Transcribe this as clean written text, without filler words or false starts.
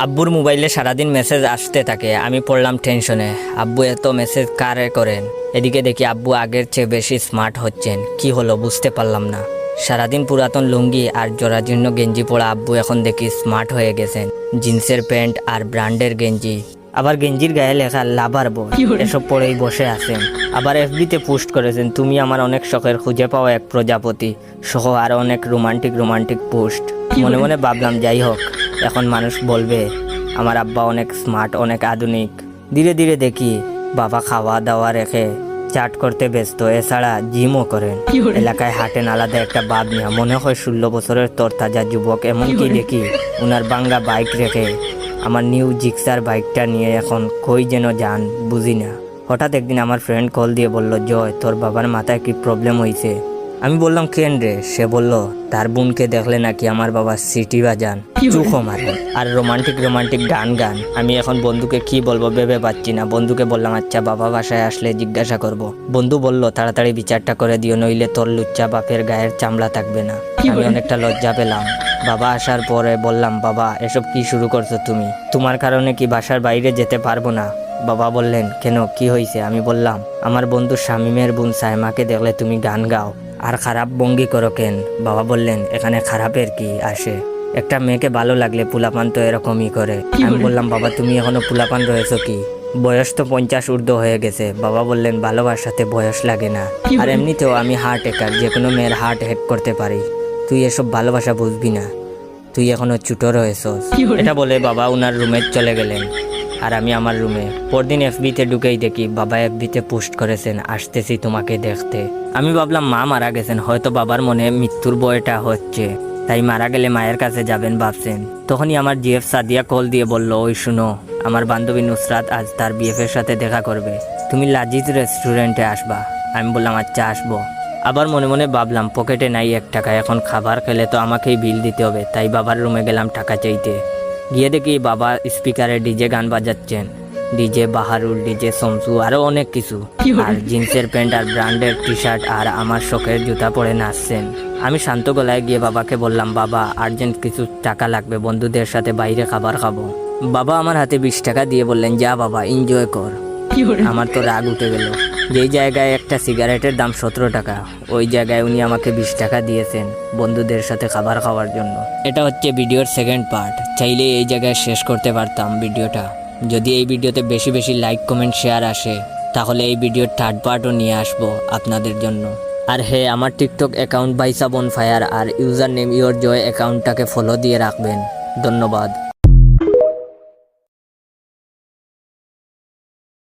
আব্বুর মোবাইলে সারাদিন মেসেজ আসতে থাকে, আমি পড়লাম টেনশনে। আব্বু এত মেসেজ কারে করেন? এদিকে দেখি আব্বু আগের চেয়ে বেশি স্মার্ট হচ্ছেন। কি হলো বুঝতে পারলাম না। সারাদিন পুরাতন লুঙ্গি আর জরাজীর্ণ গেঞ্জি পরা আব্বু এখন দেখি স্মার্ট হয়ে গেছেন। জিন্সের প্যান্ট আর ব্র্যান্ডের গেঞ্জি, আবার গেঞ্জির গায়ে লেখা লাভার বয়, এসব পরেই বসে আছেন। আবার এফবিতে পোস্ট করেছেন, তুমি আমার অনেক শখের খুঁজে পাওয়া এক প্রজাপতি সহ আরো অনেক রোমান্টিক পোস্ট। মনে মনে ভাবলাম যাই হোক, এখন মানুষ বলবে আমার আব্বা অনেক স্মার্ট, অনেক আধুনিক। ধীরে ধীরে দেখি বাবা খাওয়া দাওয়া রেখে চাট করতে ব্যস্ত, এছাড়া জিমও করেন। এলাকায় হাঁটেন আলাদা একটা ভাব নিয়ে, মনে হয় 16 বছরের তরতাজা যুবক। এমনকি দেখি উনার বাঙ্গা বাইক রেখে আমার নিউ জিক্সার বাইকটা নিয়ে এখন কই যেন যান বুঝি না। হঠাৎ একদিন আমার ফ্রেন্ড কল দিয়ে বলল, জয় তোর বাবার মাথায় কি প্রবলেম হয়েছে? আমি বললাম কেন রে? সে বলল তার বোনকে দেখলে নাকি আমার বাবা সিটি বাজান, চুখো মারে আর রোমান্টিক গান। আমি এখন বন্ধুকে কি বলবো ভেবে পাচ্ছি না। বন্ধুকে বললাম আচ্ছা বাবা বাসায় আসলে জিজ্ঞাসা করব। বন্ধু বলল তাড়াতাড়ি বিচারটা করে দিও, নইলে তোর লুচ্চা বাপের গায়ের চামড়া থাকবে না। আমি অনেকটা লজ্জা পেলাম। বাবা আসার পরে বললাম, বাবা এসব কি শুরু করছো তুমি? তোমার কারণে কি বাসার বাইরে যেতে পারবো না? বাবা বললেন কেন, কি হয়েছে? আমি বললাম আমার বন্ধু শামিমের বোন সাইমাকে দেখলে তুমি গান গাও আর খারাপ ভঙ্গি করো কেন? বাবা বললেন এখানে খারাপের কি আসে? একটা মেয়েকে ভালো লাগলে পুলাপান তো এরকমই করে। আমি বললাম বাবা তুমি এখনো পুলাপান রয়েছো কি? বয়স তো 50 ঊর্ধ্ব হয়ে গেছে। বাবা বললেন ভালোবাসাতে বয়স লাগে না, আর এমনিতেও আমি হার্ট হ্যাকার, যে কোনো মেয়ের হার্ট হ্যাক করতে পারি। তুই এসব ভালোবাসা বুঝবি না, তুই এখনো ছোট রয়েছস। এটা বলে বাবা উনার রুমে চলে গেলেন আর আমি আমার রুমে। পরদিন এফবিতে ঢুকেই দেখি বাবা এফবিতে পোস্ট করেছেন, আসতেছি তোমাকে দেখতে। আমি ভাবলাম মা মারা গেছেন, হয়তো বাবার মনে মৃত্যুর ভয়টা হচ্ছে, তাই মারা গেলে মায়ের কাছে যাবেন ভাবছেন। তখনই আমার জিএফ সাদিয়া কল দিয়ে বলল, ওই শুনো, আমার বান্ধবী নুসরাত আজ তার বিএফ এর সাথে দেখা করবে, তুমি লাজিজ রেস্টুরেন্টে আসবা। আমি বললাম আচ্ছা আসবো। আবার মনে মনে ভাবলাম পকেটে নাই 1 টাকা, এখন খাবার খেলে তো আমাকেই বিল দিতে হবে। তাই বাবার রুমে গেলাম টাকা চাইতে। গিয়ে দেখি বাবা স্পিকারে ডিজে গান বাজাচ্ছেন, ডিজে বাহারুল, ডিজে শমসু, আরো অনেক কিছু। আর জিন্সের প্যান্ট আর ব্র্যান্ডের টি শার্ট আর আমার শখের জুতা পরে নাচছেন। আমি শান্ত গলায় গিয়ে বাবাকে বললাম, বাবা আর্জেন্ট কিছু টাকা লাগবে, বন্ধুদের সাথে বাইরে খাবার খাবো। বাবা আমার হাতে 20 টাকা দিয়ে বললেন, যা বাবা এনজয় কর। আমার তো রাগ উঠে গেল। যেই জায়গায় একটা সিগারেটের দাম 17 টাকা, ওই জায়গায় উনি আমাকে 20 টাকা দিয়েছেন বন্ধুদের সাথে খাবার খাওয়ার জন্য। এটা হচ্ছে ভিডিওর সেকেন্ড পার্ট। চাইলে এই জায়গায় শেষ করতে পারতাম ভিডিওটা। যদি এই ভিডিওতে বেশি বেশি লাইক কমেন্ট শেয়ার আসে, তাহলে এই ভিডিওর থার্ড পার্টও নিয়ে আসবো আপনাদের জন্য। আর হ্যাঁ, আমার টিকটক অ্যাকাউন্ট বাইসা বনফায়ার আর ইউজার নেম ইয়োর জয় অ্যাকাউন্টটাকে ফলো দিয়ে রাখবেন। ধন্যবাদ।